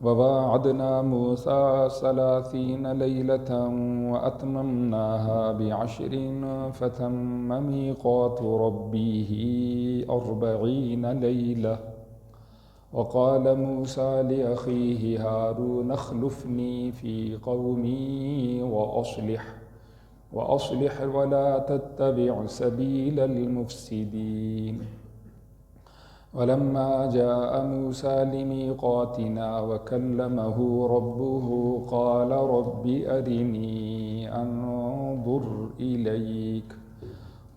وواعدنا موسى 30 ليلة وأتممناها ب10 فتم ميقات ربه 40 ليلة وقال موسى لأخيه هارون اخلفني في قومي وأصلح ولا تتبع سبيل المفسدين ولما جاء موسى لميقاتنا وكلمه ربه قال رب أرني أنظر إليك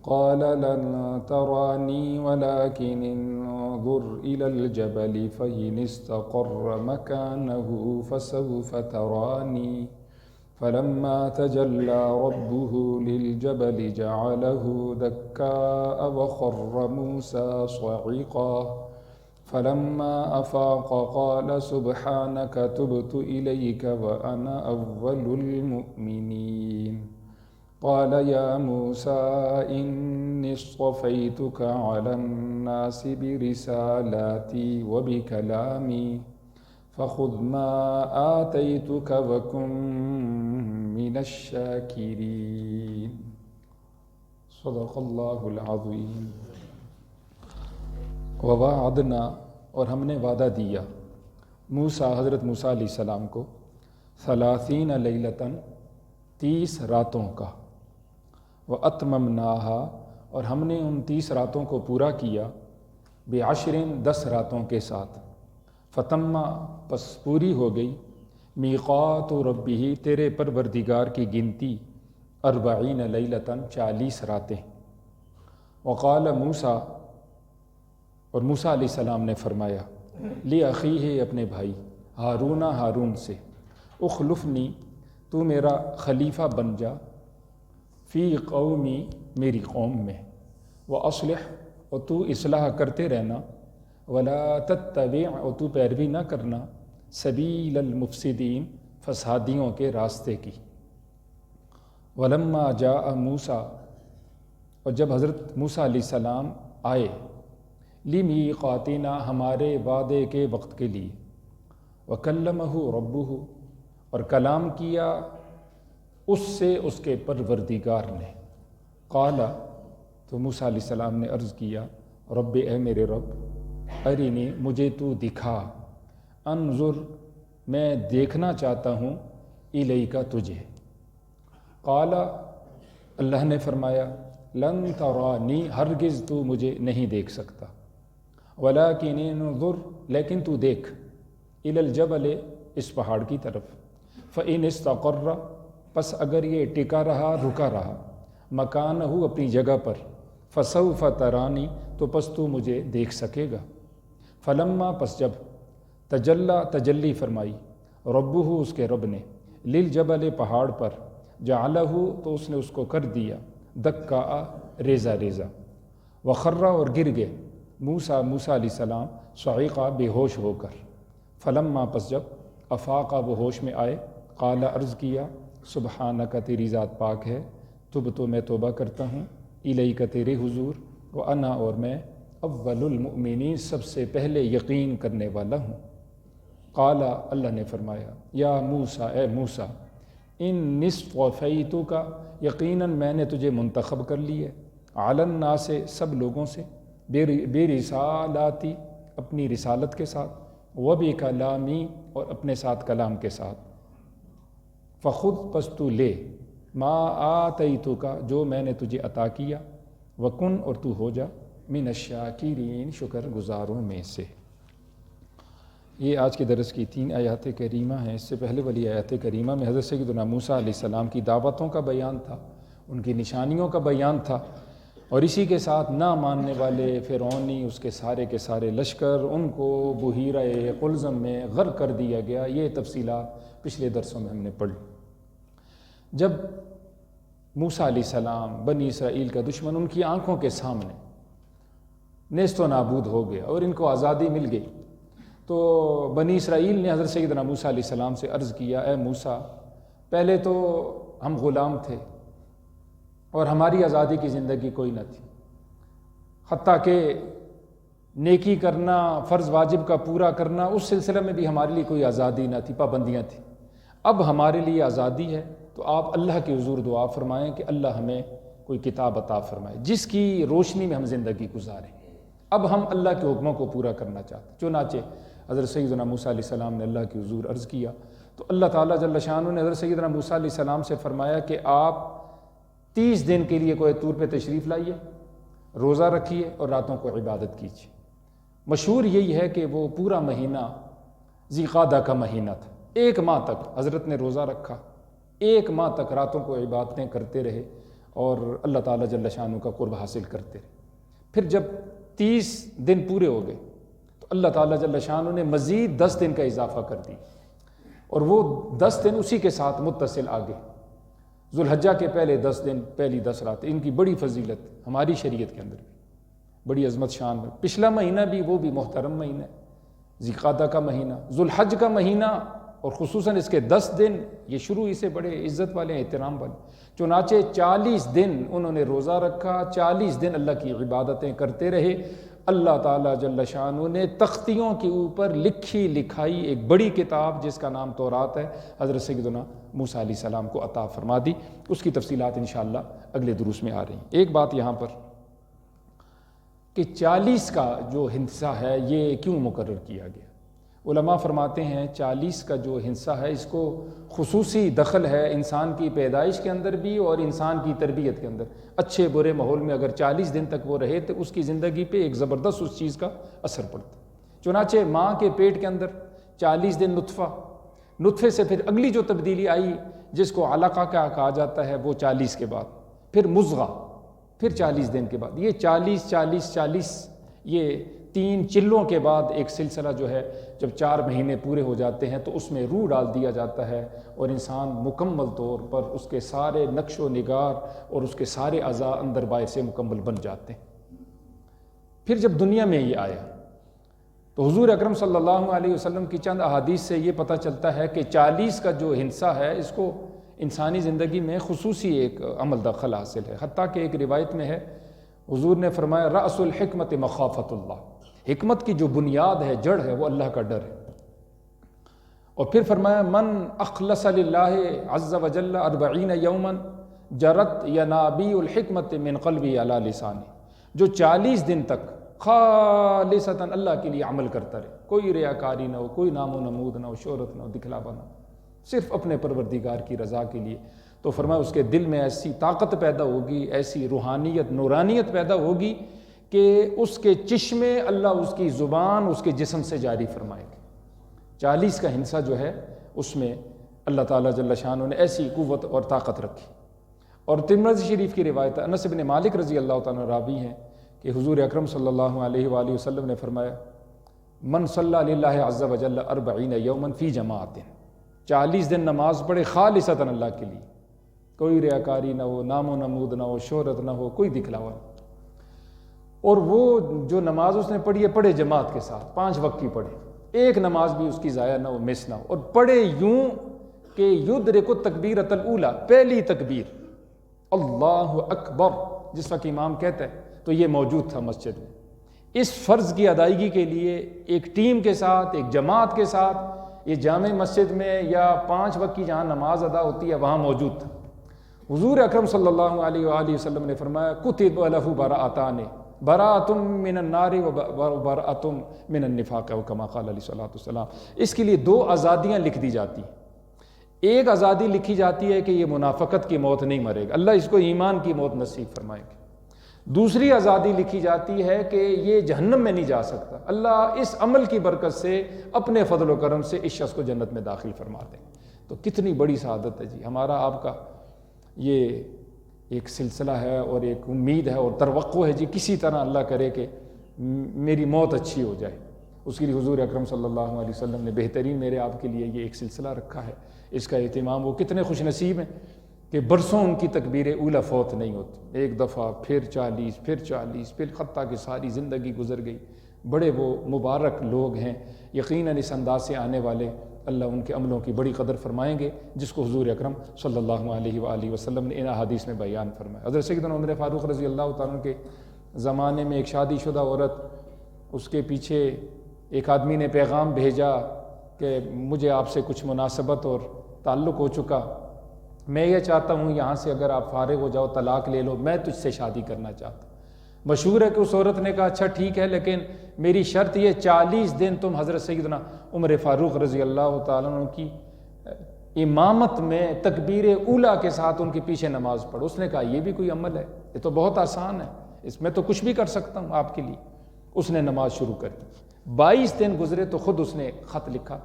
قال لن تراني ولكن انظر إلى الجبل فإن استقر مكانه فسوف تراني فلما تجلى ربه للجبل جعله دكاء وخر موسى صعقا فلما أفاق قال سبحانك تبت إليك وأنا أول المؤمنين قال يا موسى إني اصطفيتك على الناس برسالاتي وبكلامي فخذ ما آتيتك وكن من الشاكرين صدق اللہ العظیم۔ وواعدنا، اور ہم نے وعدہ دیا، موسیٰ حضرت موسیٰ علیہ السلام کو 30 لیلتاً 30 راتوں کا، وَأَتْمَمْنَاهَا، اور ہم نے ان 30 راتوں کو پورا کیا، ب10 10 راتوں کے ساتھ، فتمہ، پس پوری ہو گئی، میقات ربہ، تیرے پروردگار کی گنتی، 40 لیلتاً 40 راتیں۔ وقال موسیٰ، اور موسیٰ علیہ السلام نے فرمایا، لأخیہ، اپنے بھائی ہارون، ہارون سے، اخلفنی، تو میرا خلیفہ بن جا، فی قومی، میری قوم میں، وأصلح، اور تو اصلاح کرتے رہنا، ولا تتبع، اور تو پیروی نہ کرنا، سبیل المفسدین، فسادیوں کے راستے کی۔ ولما جاء موسیٰ، اور جب حضرت موسیٰ علیہ السلام آئے، لمیقاتنا، ہمارے وعدے کے وقت کے لیے، وکلمہ ربہ، اور کلام کیا اس سے اس کے پروردگار نے، قال، تو موسیٰ علیہ السلام نے عرض کیا، رب، اے میرے رب، ارنی، مجھے تو دکھا، انظر، میں دیکھنا چاہتا ہوں، الیک، تجھے۔ قال، اللہ نے فرمایا، لن ترانی، ہرگز تو مجھے نہیں دیکھ سکتا، ولیکن انظر، لیکن تو دیکھ، الی الجبل، اس پہاڑ کی طرف، فإن استقر، پس اگر یہ ٹکا رہا، رکا رہا، مکانہ، اپنی جگہ پر، فسوف ترانی، تو پس تو مجھے دیکھ سکے گا۔ فلما، پس جب، تجلی فرمائی، ربہ، اس کے رب نے، للجبل، پہاڑ پر، جعلہ، تو اس نے اس کو کر دیا، دکا، ریزہ ریزہ، وخرہ، اور گر گئے، موسیٰ علیہ السلام، صعقہ، بے ہوش ہو کر، فلما، پس جب، افاقہ، وہ ہوش میں آئے، قال، عرض کیا، سبحانک، تیری ذات پاک ہے، تو میں توبہ کرتا ہوں، الیک، تیرے حضور، وانا، اور میں، اول المؤمنین، سب سے پہلے یقین کرنے والا ہوں۔ قال، اللہ نے فرمایا، یا موسیٰ، اے موسیٰ، انی اصطفیتک، یقیناً میں نے تجھے منتخب کر لی ہے، علی الناس، سب لوگوں سے، بے رسالاتی، اپنی رسالت کے ساتھ، وبکلامی، اور اپنے ساتھ کلام کے ساتھ، فخذ، پس تو لے، ما آتیتک، جو میں نے تجھے عطا کیا، وکن، اور تو ہو جا، من الشاکرین، شکر گزاروں میں سے۔ یہ آج کے درس کی 3 آیات کریمہ ہیں۔ اس سے پہلے والی آیات کریمہ میں حضرت سیدنا موسیٰ علیہ السلام کی دعوتوں کا بیان تھا، ان کی نشانیوں کا بیان تھا، اور اسی کے ساتھ نہ ماننے والے فرعونی، اس کے سارے لشکر، ان کو بحیرہ قلزم میں غرق کر دیا گیا۔ یہ تفصیلات پچھلے درسوں میں ہم نے پڑھی۔ جب موسیٰ علیہ السلام، بنی اسرائیل کا دشمن، ان کی آنکھوں کے سامنے نیست و نابود ہو گیا اور ان کو آزادی مل گئی، تو بنی اسرائیل نے حضرت سیدنا موسیٰ علیہ السلام سے عرض کیا، اے موسیٰ، پہلے تو ہم غلام تھے اور ہماری آزادی کی زندگی کوئی نہ تھی، حتیٰ کہ نیکی کرنا، فرض واجب کا پورا کرنا، اس سلسلے میں بھی ہمارے لیے کوئی آزادی نہ تھی، پابندیاں تھیں۔ اب ہمارے لیے آزادی ہے، تو آپ اللہ کے حضور دعا فرمائیں کہ اللہ ہمیں کوئی کتاب عطا فرمائے جس کی روشنی میں ہم زندگی گزاریں۔ اب ہم اللہ کے حکموں کو پورا کرنا چاہتے ہیں۔ چنانچہ حضرت سیدنا موسیٰ علیہ السلام نے اللہ کے حضور عرض کیا، تو اللہ تعالیٰ جل شانہ نے حضرت سیدنا موسیٰ علیہ السلام سے فرمایا کہ آپ 30 دن کے لیے کوہ طور پہ تشریف لائیے، روزہ رکھیے اور راتوں کو عبادت کیجیے۔ مشہور یہی ہے کہ وہ پورا مہینہ ذی قعدہ کا مہینہ تھا، 1 ماہ تک حضرت نے روزہ رکھا، 1 ماہ تک راتوں کو عبادتیں کرتے رہے اور اللہ تعالیٰ جل شانہ کا قرب حاصل کرتے رہے۔ پھر جب 30 دن پورے ہو گئے تو اللہ تعالیٰ جل شانہ نے مزید 10 دن کا اضافہ کر دی، اور وہ 10 دن اسی کے ساتھ متصل آگے، ذوالحجہ کے پہلے 10 دن، پہلی 10 راتیں، ان کی بڑی فضیلت ہماری شریعت کے اندر بھی بڑی عظمت شان ہے۔ پچھلا مہینہ بھی وہ بھی محترم مہینہ ہے، ذی قعدہ کا مہینہ، ذوالحج کا مہینہ، اور خصوصاً اس کے 10 دن یہ شروع ہی سے بڑے عزت والے ہیں، احترام والے۔ چنانچہ 40 دن انہوں نے روزہ رکھا، 40 دن اللہ کی عبادتیں کرتے رہے۔ اللہ تعالیٰ جل شانہ نے تختیوں کے اوپر لکھی لکھائی ایک بڑی کتاب جس کا نام تورات ہے، حضرت سیدنا موسیٰ علیہ السلام کو عطا فرما دی۔ اس کی تفصیلات انشاءاللہ اگلے دروس میں آ رہی ہیں۔ ایک بات یہاں پر کہ 40 کا جو ہندسہ ہے یہ کیوں مقرر کیا گیا؟ علماء فرماتے ہیں 40 کا جو ہندسہ ہے اس کو خصوصی دخل ہے انسان کی پیدائش کے اندر بھی اور انسان کی تربیت کے اندر۔ اچھے برے ماحول میں اگر 40 دن تک وہ رہے تو اس کی زندگی پہ ایک زبردست اس چیز کا اثر پڑتا۔ چنانچہ ماں کے پیٹ کے اندر 40 دن نطفے سے پھر اگلی جو تبدیلی آئی جس کو علقہ کا کہا جاتا ہے وہ 40 کے بعد، پھر مضغہ، پھر 40 دن کے بعد، یہ 40 یہ 3 چلوں کے بعد ایک سلسلہ جو ہے جب 4 مہینے پورے ہو جاتے ہیں تو اس میں روح ڈال دیا جاتا ہے اور انسان مکمل طور پر اس کے سارے نقش و نگار اور اس کے سارے اعضاء اندر باہر سے مکمل بن جاتے ہیں۔ پھر جب دنیا میں یہ آیا تو حضور اکرم صلی اللہ علیہ وسلم کی چند احادیث سے یہ پتہ چلتا ہے کہ 40 کا جو ہندسہ ہے اس کو انسانی زندگی میں خصوصی ایک عمل دخل حاصل ہے۔ حتیٰ کہ ایک روایت میں ہے حضور نے فرمایا رأس الحکمت مخافت اللہ، حکمت کی جو بنیاد ہے، جڑ ہے، وہ اللہ کا ڈر ہے۔ اور پھر فرمایا من اخلص للہ عز وجل 40 یوما جرت ینابیع الحکمت من قلبی علی لسانی، جو 40 دن تک خالصتاً اللہ کے لیے عمل کرتا رہے، کوئی ریاکاری نہ ہو، کوئی نام و نمود نہ ہو، شہرت نہ ہو، دکھلاوا نہ ہو، صرف اپنے پروردگار کی رضا کے لیے، تو فرمایا اس کے دل میں ایسی طاقت پیدا ہوگی، ایسی روحانیت، نورانیت پیدا ہوگی کہ اس کے چشمے اللہ اس کی زبان اس کے جسم سے جاری فرمائے گا۔ 40 کا ہندسہ جو ہے اس میں اللہ تعالیٰ جل شانہ نے ایسی قوت اور طاقت رکھی۔ اور ترمذی شریف کی روایت انس بن مالک رضی اللہ تعالیٰ راوی ہیں کہ حضور اکرم صلی اللہ علیہ وآلہ وسلم نے فرمایا من صلی للہ عز وجل 40 یوما فی جماعت، 40 دن نماز پڑھے خالصتاً اللہ کے لیے، کوئی ریاکاری نہ ہو، نام و نمود نہ ہو، شہرت نہ ہو، کوئی دکھلاوا نہ ہو، اور وہ جو نماز اس نے پڑھی ہے پڑھے جماعت کے ساتھ، 5 وقت کی پڑھے، ایک نماز بھی اس کی ضائع نہ ہو، مس نہ ہو، اور پڑھے یوں کہ یدرک التکبیرۃ الاولی، پہلی تکبیر اللہ اکبر جس وقت امام کہتا ہے تو یہ موجود تھا مسجد میں۔ اس فرض کی ادائیگی کے لیے ایک ٹیم کے ساتھ، ایک جماعت کے ساتھ، یہ جامع مسجد میں یا 5 وقت کی جہاں نماز ادا ہوتی ہے وہاں موجود تھا۔ حضور اکرم صلی اللہ علیہ وآلہ وسلم نے فرمایا کتب لہ براءتان، براءۃ من النار و براءۃ من النفاق، و کما قال علیہ الصلوۃ والسلام۔ اس کے لیے 2 آزادیاں لکھ دی جاتی ہیں۔ ایک آزادی لکھی جاتی ہے کہ یہ منافقت کی موت نہیں مرے گا، اللہ اس کو ایمان کی موت نصیب فرمائے گا۔ دوسری آزادی لکھی جاتی ہے کہ یہ جہنم میں نہیں جا سکتا، اللہ اس عمل کی برکت سے اپنے فضل و کرم سے اس شخص کو جنت میں داخل فرما دیں۔ تو کتنی بڑی سعادت ہے جی، ہمارا آپ کا یہ ایک سلسلہ ہے اور ایک امید ہے اور توقع ہے جی، کسی طرح اللہ کرے کہ میری موت اچھی ہو جائے۔ اس کے لیے حضور اکرم صلی اللہ علیہ وسلم نے بہترین میرے آپ کے لیے یہ ایک سلسلہ رکھا ہے، اس کا اہتمام۔ وہ کتنے خوش نصیب ہیں کہ برسوں ان کی تکبیر اولی فوت نہیں ہوتی، ایک دفعہ پھر 40 پھر 40 پھر حتیٰ کہ ساری زندگی گزر گئی۔ بڑے وہ مبارک لوگ ہیں، یقیناً اس انداز سے آنے والے اللہ ان کے عملوں کی بڑی قدر فرمائیں گے جس کو حضور اکرم صلی اللہ علیہ وآلہ وسلم نے ان احادیث میں بیان فرمایا۔ حضرت سیدنا عمر فاروق رضی اللہ تعالیٰ عنہ کے زمانے میں ایک شادی شدہ عورت اس کے پیچھے ایک آدمی نے پیغام بھیجا کہ مجھے آپ سے کچھ مناسبت اور تعلق ہو چکا، میں یہ چاہتا ہوں یہاں سے اگر آپ فارغ ہو جاؤ طلاق لے لو، میں تجھ سے شادی کرنا چاہتا ہوں۔ مشہور ہے کہ اس عورت نے کہا اچھا ٹھیک ہے، لیکن میری شرط یہ 40 دن تم حضرت سیدنا عمر فاروق رضی اللہ تعالیٰ عنہ کی امامت میں تکبیر اولیٰ کے ساتھ ان کے پیچھے نماز پڑھو۔ اس نے کہا یہ بھی کوئی عمل ہے، یہ تو بہت آسان ہے، اس میں تو کچھ بھی کر سکتا ہوں آپ کے لیے۔ اس نے نماز شروع کر دی، 22 دن گزرے تو خود اس نے خط لکھا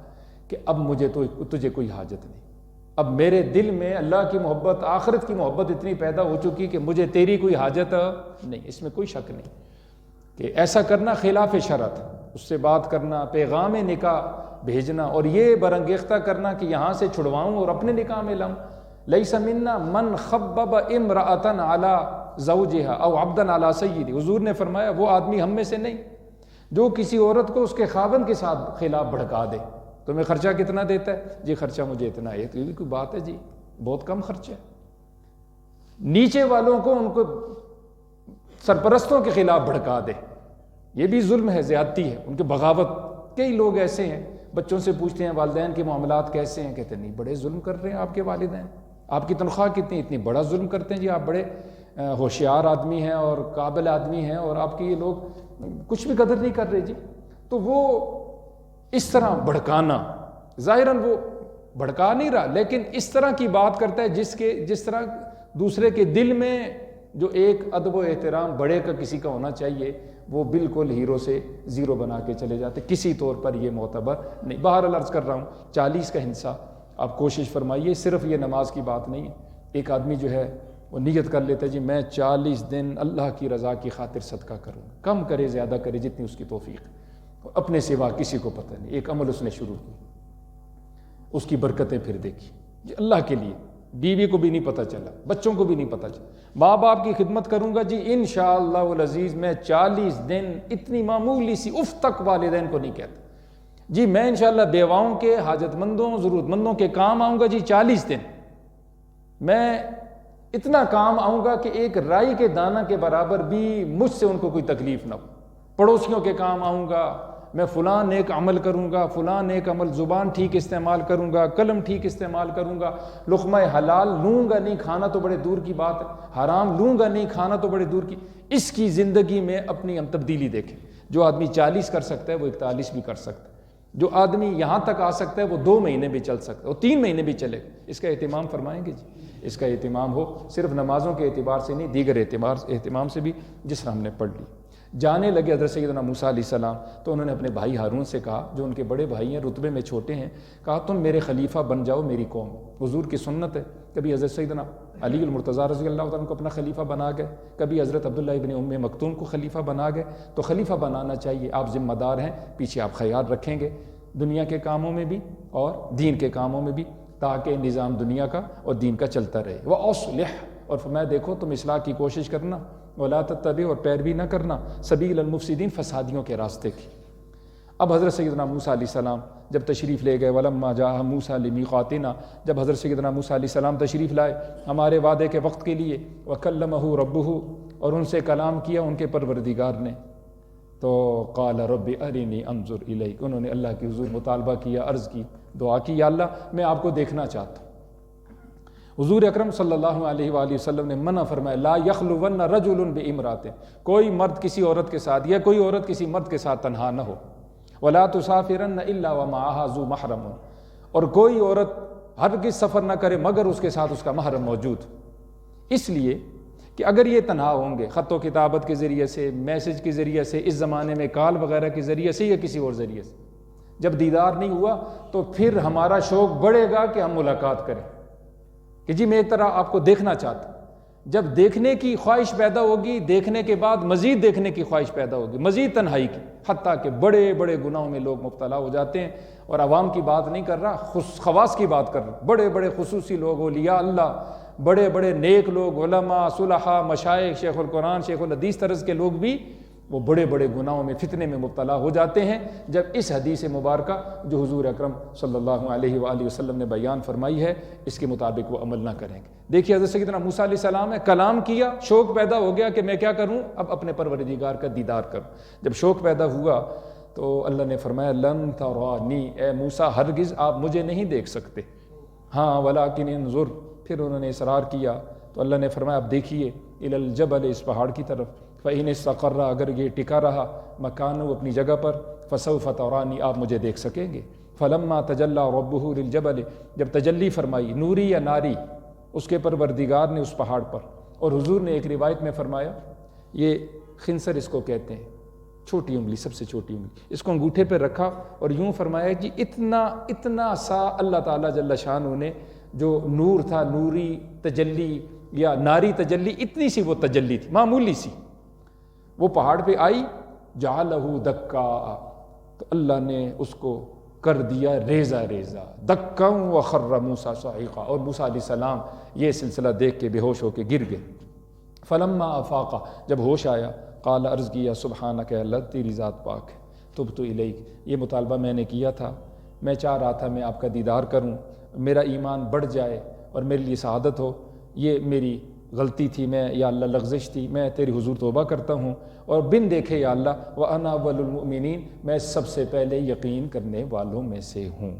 کہ اب مجھے تو تجھے کوئی حاجت نہیں، اب میرے دل میں اللہ کی محبت، آخرت کی محبت اتنی پیدا ہو چکی کہ مجھے تیری کوئی حاجت نہیں۔ اس میں کوئی شک نہیں کہ ایسا کرنا خلاف شرع، اس سے بات کرنا، پیغام نکاح بھیجنا اور یہ برانگیختہ کرنا کہ یہاں سے چھڑواؤں اور اپنے نکاح میں لاؤں۔ لیس منا من خبب امرأۃ علی زوجہا او عبدا علی سیدہ، حضور نے فرمایا وہ آدمی ہم میں سے نہیں جو کسی عورت کو اس کے خاوند کے ساتھ خلاف بھڑکا دے۔ تمہیں خرچہ کتنا دیتا ہے؟ جی خرچہ مجھے اتنا ہے، تو یہ کوئی بات ہے جی، بہت کم خرچہ ہے۔ نیچے والوں کو ان کو سرپرستوں کے خلاف بھڑکا دے، یہ بھی ظلم ہے، زیادتی ہے، ان کے بغاوت۔ کئی لوگ ایسے ہیں، بچوں سے پوچھتے ہیں والدین کے معاملات کیسے ہیں، کہتے ہیں نہیں بڑے ظلم کر رہے ہیں آپ کے والدین، آپ کی تنخواہ کتنی، اتنی بڑا ظلم کرتے ہیں جی، آپ بڑے ہوشیار آدمی ہیں اور قابل آدمی ہیں اور آپ کی یہ لوگ کچھ بھی قدر نہیں کر رہے جی۔ تو وہ اس طرح بھڑکانا، ظاہراً وہ بھڑکا نہیں رہا لیکن اس طرح کی بات کرتا ہے جس طرح دوسرے کے دل میں جو ایک ادب و احترام بڑے کا کسی کا ہونا چاہیے وہ بالکل ہیرو سے زیرو بنا کے چلے جاتے، کسی طور پر یہ معتبر نہیں۔ بہرحال عرض کر رہا ہوں 40 کا ہنسا آپ کوشش فرمائیے، صرف یہ نماز کی بات نہیں ہے۔ ایک آدمی جو ہے وہ نیت کر لیتا ہے جی میں 40 دن اللہ کی رضا کی خاطر صدقہ کروں، کم کرے زیادہ کرے جتنی اس کی توفیق، اپنے سوا کسی کو پتہ نہیں۔ ایک عمل اس نے شروع کی، اس کی برکتیں پھر دیکھی جی اللہ کے لیے، بیوی کو بھی نہیں پتہ چلا، بچوں کو بھی نہیں پتہ چلا، ماں باپ کی خدمت کروں گا جی انشاءاللہ العزیز میں 40 دن، اتنی معمولی سی اف تک والدین کو نہیں کہتا جی میں انشاءاللہ بیواؤں کے، حاجت مندوں، ضرورت مندوں کے کام آؤں گا جی 40 دن، میں اتنا کام آؤں گا کہ ایک رائی کے دانہ کے برابر بھی مجھ سے ان کو کوئی تکلیف نہ ہو، پڑوسیوں کے کام آؤں گا، میں فلاں نیک عمل کروں گا، فلاں نیک عمل، زبان ٹھیک استعمال کروں گا، قلم ٹھیک استعمال کروں گا، لقمہ حلال لوں گا نہیں، کھانا تو بڑے دور کی بات ہے، حرام لوں گا نہیں، کھانا تو بڑے دور کی۔ اس کی زندگی میں اپنی ہم تبدیلی دیکھیں، جو آدمی 40 کر سکتا ہے وہ 41 بھی کر سکتا ہے، جو آدمی یہاں تک آ سکتا ہے وہ 2 مہینے بھی چل سکتا ہے، وہ 3 مہینے بھی چلے گا۔ اس کا اہتمام فرمائیں گے جی، اس کا اہتمام ہو، صرف نمازوں کے اعتبار سے نہیں، دیگر اہتمام سے بھی جس طرح ہم نے پڑھ لی۔ جانے لگے حضرت سیدنا موسیٰ علیہ السلام تو انہوں نے اپنے بھائی ہارون سے کہا جو ان کے بڑے بھائی ہیں، رتبے میں چھوٹے ہیں، کہا تم میرے خلیفہ بن جاؤ میری قوم۔ حضور کی سنت ہے، کبھی حضرت سیدنا علی المرتضیٰ رضی اللہ تعالیٰ کو اپنا خلیفہ بنا گئے، کبھی حضرت عبداللہ ابن ام مکتوم کو خلیفہ بنا گئے، تو خلیفہ بنانا چاہیے، آپ ذمہ دار ہیں، پیچھے آپ خیال رکھیں گے دنیا کے کاموں میں بھی اور دین کے کاموں میں بھی، تاکہ نظام دنیا کا اور دین کا چلتا رہے۔ وَأَصْلِحْ، اور فرمایا دیکھو تم اصلاح کی کوشش کرنا، وَلَا تَتَّبِعْ، اور پیروی نہ کرنا، سبیل المفسدین، فسادیوں کے راستے کی۔ اب حضرت سیدنا موسیٰ علیہ السلام جب تشریف لے گئے، وَلَمَّا جَاءَ مُوسَىٰ لِمِيقَاتِنَا، جب حضرت سیدنا موسیٰ علیہ السلام تشریف لائے ہمارے وعدے کے وقت کے لیے، وَكَلَّمَهُ رَبُّهُ، اور ان سے کلام کیا ان کے پروردگار نے، تو قال رب ارنی انظر الیک، انہوں نے اللہ کے حضور مطالبہ کیا، عرض کی، دعا کی، یا اللہ میں آپ کو دیکھنا چاہتا ہوں۔ حضور اکرم صلی اللہ علیہ وآلہ وسلم نے منع فرمایا، لا یخلون رجل بامرأۃ، کوئی مرد کسی عورت کے ساتھ یا کوئی عورت کسی مرد کے ساتھ تنہا نہ ہو، ولا تسافرن الا ومعها ذو محرم، اور کوئی عورت ہرگز سفر نہ کرے مگر اس کے ساتھ اس کا محرم موجود، اس لیے کہ اگر یہ تنہا ہوں گے خط و کتابت کے ذریعے سے، میسج کے ذریعے سے، اس زمانے میں کال وغیرہ کے ذریعے سے یا کسی اور ذریعے سے، جب دیدار نہیں ہوا تو پھر ہمارا شوق بڑھے گا کہ ہم ملاقات کریں، کہ جی میں ایک طرح آپ کو دیکھنا چاہتا ہوں۔ جب دیکھنے کی خواہش پیدا ہوگی، دیکھنے کے بعد مزید دیکھنے کی خواہش پیدا ہوگی، مزید تنہائی کی، حتیٰ کہ بڑے بڑے گناہوں میں لوگ مبتلا ہو جاتے ہیں، اور عوام کی بات نہیں کر رہا، خواص کی بات کر رہا، بڑے بڑے خصوصی لوگ، اولیاء اللہ، بڑے بڑے نیک لوگ، علماء، صلحاء، مشائخ، شیخ القرآن، شیخ الحدیث طرز کے لوگ بھی وہ بڑے بڑے گناہوں میں فتنے میں مبتلا ہو جاتے ہیں جب اس حدیث مبارکہ جو حضور اکرم صلی اللہ علیہ وآلہ وسلم نے بیان فرمائی ہے اس کے مطابق وہ عمل نہ کریں گے۔ دیکھیے حضرت سیدنا موسیٰ علیہ السلام نے کلام کیا، شوق پیدا ہو گیا کہ میں کیا کروں، اب اپنے پروردگار کا دیدار کروں۔ جب شوق پیدا ہوا تو اللہ نے فرمایا لن ترانی، اے موسیٰ ہرگز آپ مجھے نہیں دیکھ سکتے، ہاں ولکن انظر، پھر انہوں نے اصرار کیا تو اللہ نے فرمایا اب دیکھیے الی الجبل، اس پہاڑ کی طرف، فإن استقر، اگر یہ ٹکا رہا مکانہ اپنی جگہ پر، فسوف ترانی، آپ مجھے دیکھ سکیں گے۔ فلما تجلی ربہ للجبل، جب تجلی فرمائی نوری یا ناری اس کے پروردگار نے اس پہاڑ پر، اور حضور نے ایک روایت میں فرمایا یہ خنصر اس کو کہتے ہیں، چھوٹی انگلی، سب سے چھوٹی انگلی، اس کو انگوٹھے پہ رکھا اور یوں فرمایا کہ اتنا سا اللہ تعالیٰ جل شانہ نے جو نور تھا، نوری تجلی یا ناری تجلی، اتنی سی وہ تجلی تھی، معمولی سی، وہ پہاڑ پہ آئی، جعلہ دکا، تو اللہ نے اس کو کر دیا ریزہ ریزہ، دکا وخر موسیٰ صعقا، اور موسیٰ علیہ السلام یہ سلسلہ دیکھ کے بے ہوش ہو کے گر گئے۔ فلما افاقا، جب ہوش آیا، قال، عرض کیا سبحانک، اللہ تیری ذات پاک ہے، تبت الیک، یہ مطالبہ میں نے کیا تھا، میں چاہ رہا تھا میں آپ کا دیدار کروں، میرا ایمان بڑھ جائے اور میرے لیے سعادت ہو، یہ میری غلطی تھی، میں یا اللہ لغزش تھی، میں تیری حضور توبہ کرتا ہوں، اور بن دیکھے یا اللہ وَأَنَا أَوَّلُ الْمُؤْمِنِينَ، میں سب سے پہلے یقین کرنے والوں میں سے ہوں۔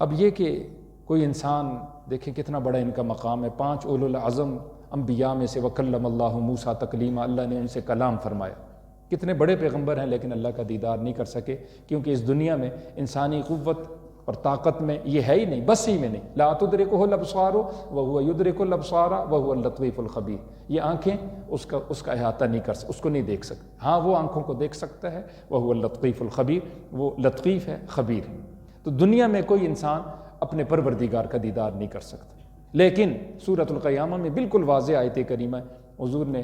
اب یہ کہ کوئی انسان، دیکھیں کتنا بڑا ان کا مقام ہے، 5 اولو العزم انبیاء میں سے، وَكَلَّمَ اللَّهُ مُوسَىٰ تَكْلِيمًا، اللہ نے ان سے کلام فرمایا۔ کتنے بڑے پیغمبر ہیں لیکن اللہ کا دیدار نہیں کر سکے، کیونکہ اس دنیا میں انسانی قوت اور طاقت میں یہ ہے ہی نہیں، بس ہی میں نہیں، لا تدرکہ الابصار وہو یدرک الابصار وہو اللطیف الخبیر، یہ آنکھیں اس کا احاطہ نہیں کر سکتے، اس کو نہیں دیکھ سکتے، ہاں وہ آنکھوں کو دیکھ سکتا ہے، وہو اللطیف الخبیر، وہ لطیف ہے، خبیر ہے۔ تو دنیا میں کوئی انسان اپنے پروردگار کا دیدار نہیں کر سکتا، لیکن سورۃ القیامہ میں بالکل واضح آیت کریمہ حضور نے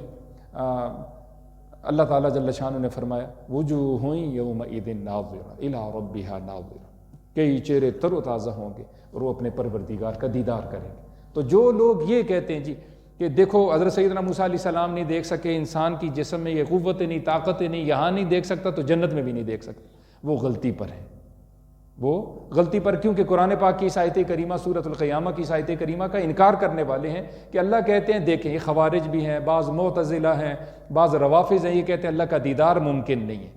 اللہ تعالیٰ جل شانہ نے فرمایا وجوہ یومئذ ناظرہ الی ربہا ناظرہ، کئی چہرے تر و تازہ ہوں گے اور وہ اپنے پروردگار کا دیدار کریں گے۔ تو جو لوگ یہ کہتے ہیں جی کہ دیکھو حضرت سیدنا موسیٰ علیہ السلام نہیں دیکھ سکے، انسان کی جسم میں یہ قوتیں نہیں، طاقتیں نہیں، یہاں نہیں دیکھ سکتا تو جنت میں بھی نہیں دیکھ سکتا، وہ غلطی پر ہے، وہ غلطی پر، کیونکہ قرآن پاک کی اس آیت کریمہ سورۃ القیامہ کی اس آیت کریمہ کا انکار کرنے والے ہیں کہ اللہ کہتے ہیں، دیکھیں یہ خوارج بھی ہیں، بعض معتزلہ ہیں، بعض روافض ہیں، یہ کہتے ہیں اللہ کا دیدار ممکن نہیں ہے،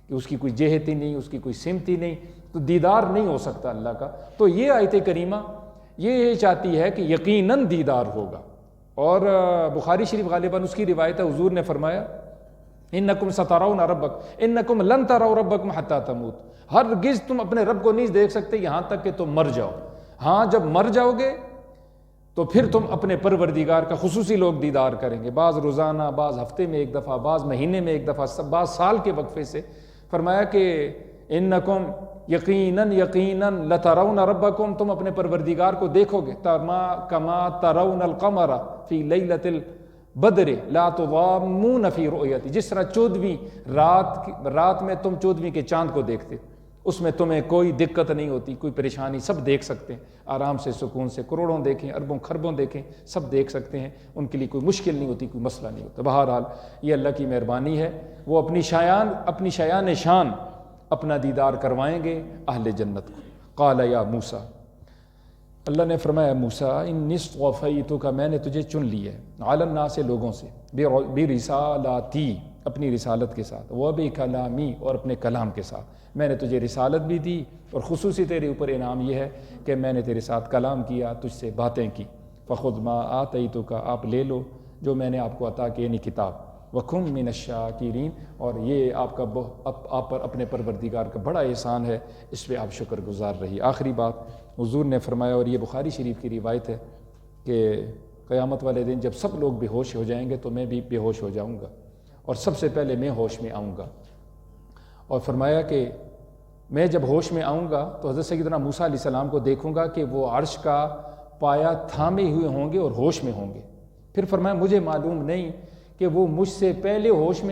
کہ اس کی کوئی جہت ہی نہیں، اس کی کوئی سمت ہی نہیں، تو دیدار نہیں ہو سکتا اللہ کا۔ تو یہ آیت کریمہ یہ چاہتی ہے کہ یقیناً دیدار ہوگا، اور بخاری شریف غالباً اس کی روایت ہے، حضور نے فرمایا انکم سترون ربک انکم لن تروا ربکم حتی تموت، ہرگز تم اپنے رب کو نہیں دیکھ سکتے یہاں تک کہ تم مر جاؤ، ہاں جب مر جاؤ گے تو پھر تم اپنے پروردگار کا خصوصی لوگ دیدار کریں گے، بعض روزانہ، بعض ہفتے میں ایک دفعہ، بعض مہینے میں ایک دفعہ، بعض سال کے وقفے سے۔ فرمایا کہ انکم یقیناً لترون ربکم، تم اپنے پروردگار کو دیکھو گے، کما ترون القمر فی لیلۃ البدر لا تضامون فی رؤیتی، جس طرح 14ویں رات میں تم 14ویں کے چاند کو دیکھتے، اس میں تمہیں کوئی دقت نہیں ہوتی، کوئی پریشانی، سب دیکھ سکتے ہیں آرام سے، سکون سے، کروڑوں دیکھیں، اربوں خربوں دیکھیں، سب دیکھ سکتے ہیں، ان کے لیے کوئی مشکل نہیں ہوتی، کوئی مسئلہ نہیں ہوتا۔ بہرحال یہ اللہ کی مہربانی ہے، وہ اپنی شایان شان اپنا دیدار کروائیں گے اہل جنت کو۔ قال یا موسیٰ، اللہ نے فرمایا موسیٰ انی اصطفیتک، میں نے تجھے چن لیا ہے، علی الناس، لوگوں سے، برسالاتی، اپنی رسالت کے ساتھ، وبکلامی، اور اپنے کلام کے ساتھ، میں نے تجھے رسالت بھی دی، اور خصوصی تیرے اوپر انعام یہ ہے کہ میں نے تیرے ساتھ کلام کیا، تجھ سے باتیں کی، فخذ ما آتیتک، آپ لے لو جو میں نے آپ کو عطا کی، یعنی کتاب، وکن من الشاکرین، اور یہ آپ پر اپنے پروردگار کا بڑا احسان ہے، اس پہ آپ شکر گزار رہی۔ آخری بات حضور نے فرمایا، اور یہ بخاری شریف کی روایت ہے، کہ قیامت والے دن جب سب لوگ بے ہوش ہو جائیں گے تو میں بھی بے ہوش ہو جاؤں گا، اور سب سے پہلے میں ہوش میں آؤں گا، اور فرمایا کہ میں جب ہوش میں آؤں گا تو حضرت سیدنا موسیٰ علیہ السلام کو دیکھوں گا کہ وہ عرش کا پایا تھامے ہوئے ہوں گے اور ہوش میں ہوں گے۔ پھر فرمایا مجھے معلوم نہیں کہ وہ مجھ سے پہلے ہوش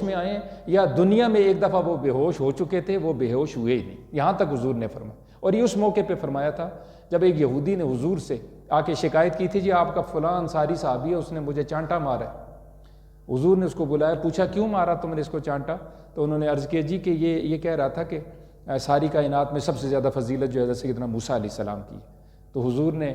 میں آئے یا دنیا میں ایک دفعہ وہ بے ہوش ہو چکے تھے، وہ بے ہوش ہوئے ہی نہیں، یہاں تک حضور نے فرمایا۔ اور یہ اس موقع پہ فرمایا تھا جب ایک یہودی نے حضور سے آ کے شکایت کی تھی، جی آپ کا فلاں انصاری صحابی ہے، اس نے مجھے چانٹا مارا ہے، حضور نے اس کو بلایا، پوچھا کیوں مارا تم نے اس کو چانٹا؟ تو انہوں نے عرض کیا جی کہ یہ کہہ رہا تھا کہ ساری کائنات میں سب سے زیادہ فضیلت جو ہے سیدنا موسیٰ علیہ السلام کی۔ تو حضور نے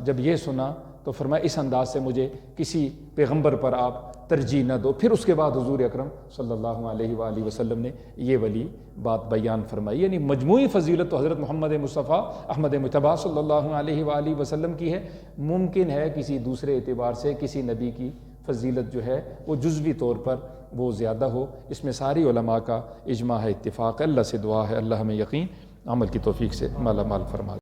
جب یہ سنا تو فرمایا اس انداز سے مجھے کسی پیغمبر پر آپ ترجیح نہ دو۔ پھر اس کے بعد حضور اکرم صلی اللہ علیہ وآلہ وسلم نے یہ والی بات بیان فرمائی، یعنی مجموعی فضیلت تو حضرت محمد مصطفیٰ احمد مجتبیٰ صلی اللہ علیہ وآلہ وسلم کی ہے۔ ممکن ہے کسی دوسرے اعتبار سے کسی نبی کی فضیلت جو ہے وہ جزوی طور پر وہ زیادہ ہو، اس میں ساری علماء کا اجماع ہے، اتفاق ہے۔ اللہ سے دعا ہے اللہ ہمیں یقین عمل کی توفیق سے مالا مال فرما۔